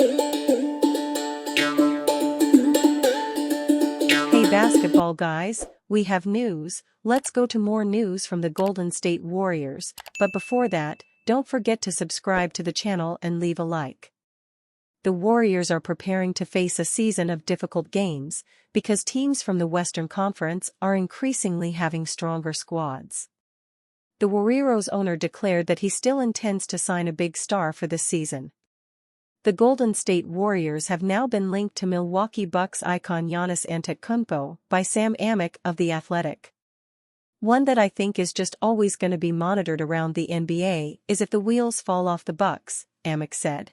Hey basketball guys, we have news. Let's go to more news from the Golden State Warriors, but before that, don't forget to subscribe to the channel and leave a like. The Warriors are preparing to face a season of difficult games, because teams from the Western Conference are increasingly having stronger squads. The Warriors owner declared that he still intends to sign a big star for this season. The Golden State Warriors have now been linked to Milwaukee Bucks icon Giannis Antetokounmpo by Sam Amick of The Athletic. One that I think is just always going to be monitored around the NBA is if the wheels fall off the Bucks, Amick said.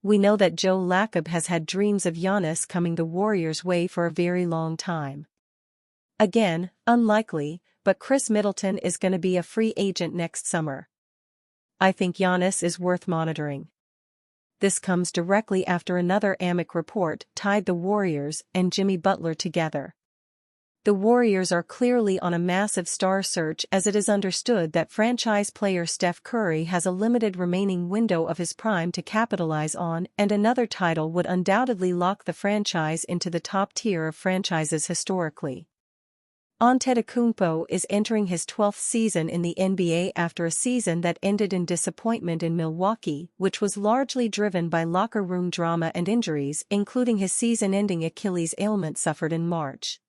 We know that Joe Lacob has had dreams of Giannis coming the Warriors' way for a very long time. Again, unlikely, but Chris Middleton is going to be a free agent next summer. I think Giannis is worth monitoring. This comes directly after another Amick report tied the Warriors and Jimmy Butler together. The Warriors are clearly on a massive star search, as it is understood that franchise player Steph Curry has a limited remaining window of his prime to capitalize on, and another title would undoubtedly lock the franchise into the top tier of franchises historically. Antetokounmpo is entering his 12th season in the NBA after a season that ended in disappointment in Milwaukee, which was largely driven by locker room drama and injuries, including his season-ending Achilles ailment suffered in March.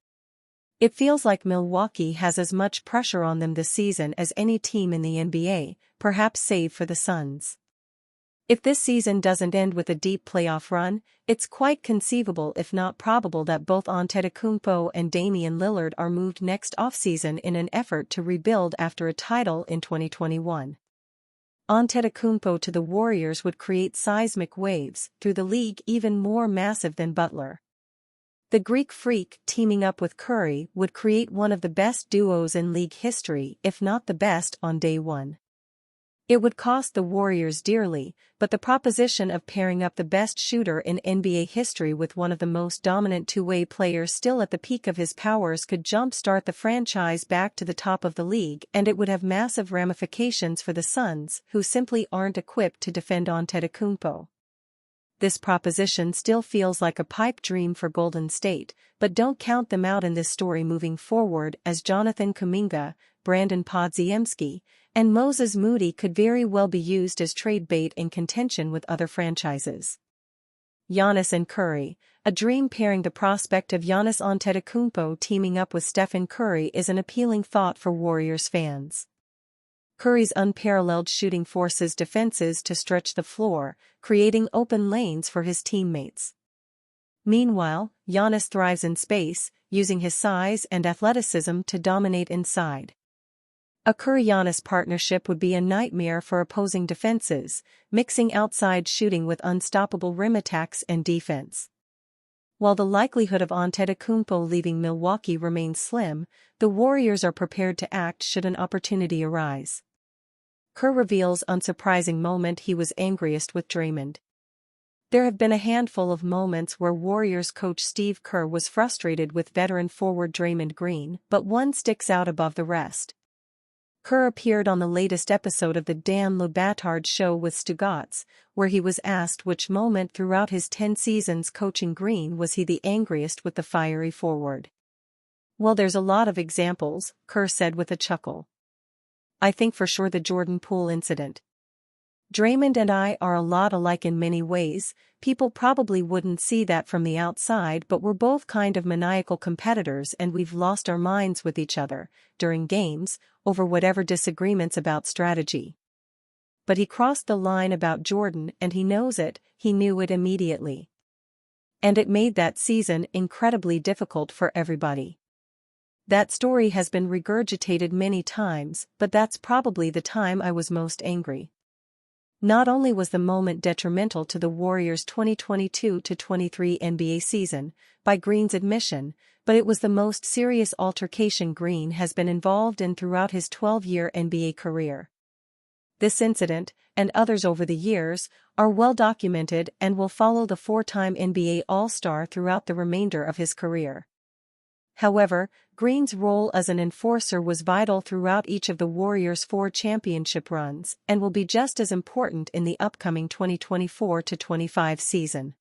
It feels like Milwaukee has as much pressure on them this season as any team in the NBA, perhaps save for the Suns. If this season doesn't end with a deep playoff run, it's quite conceivable if not probable that both Antetokounmpo and Damian Lillard are moved next offseason in an effort to rebuild after a title in 2021. Antetokounmpo to the Warriors would create seismic waves through the league even more massive than Butler. The Greek Freak teaming up with Curry would create one of the best duos in league history, if not the best, on day one. It would cost the Warriors dearly, but the proposition of pairing up the best shooter in NBA history with one of the most dominant two-way players still at the peak of his powers could jump-start the franchise back to the top of the league, and it would have massive ramifications for the Suns, who simply aren't equipped to defend Antetokounmpo. This proposition still feels like a pipe dream for Golden State, but don't count them out in this story moving forward, as Jonatham Kuminga, Brandon Podziemski, and Moses Moody could very well be used as trade bait in contention with other franchises. Giannis and Curry, a dream pairing. The prospect of Giannis Antetokounmpo teaming up with Stephen Curry is an appealing thought for Warriors fans. Curry's unparalleled shooting forces defenses to stretch the floor, creating open lanes for his teammates. Meanwhile, Giannis thrives in space, using his size and athleticism to dominate inside. A Curry-Giannis partnership would be a nightmare for opposing defenses, mixing outside shooting with unstoppable rim attacks and defense. While the likelihood of Antetokounmpo leaving Milwaukee remains slim, the Warriors are prepared to act should an opportunity arise. Kerr reveals unsurprising moment he was angriest with Draymond. There have been a handful of moments where Warriors coach Steve Kerr was frustrated with veteran forward Draymond Green, but one sticks out above the rest. Kerr appeared on the latest episode of the Dan Le Batard Show with Stugotz, where he was asked which moment throughout his 10 seasons coaching Green was he the angriest with the fiery forward. "Well, there's a lot of examples," Kerr said with a chuckle. "I think for sure the Jordan Poole incident. Draymond and I are a lot alike in many ways. People probably wouldn't see that from the outside, but we're both kind of maniacal competitors, and we've lost our minds with each other, during games, over whatever disagreements about strategy. But he crossed the line about Jordan, and he knows it, he knew it immediately. And it made that season incredibly difficult for everybody. That story has been regurgitated many times, but that's probably the time I was most angry. Not only was the moment detrimental to the Warriors' 2022-23 NBA season, by Green's admission, but it was the most serious altercation Green has been involved in throughout his 12-year NBA career. This incident, and others over the years, are well documented and will follow the four-time NBA All-Star throughout the remainder of his career. However, Green's role as an enforcer was vital throughout each of the Warriors' 4 championship runs and will be just as important in the upcoming 2024-25 season.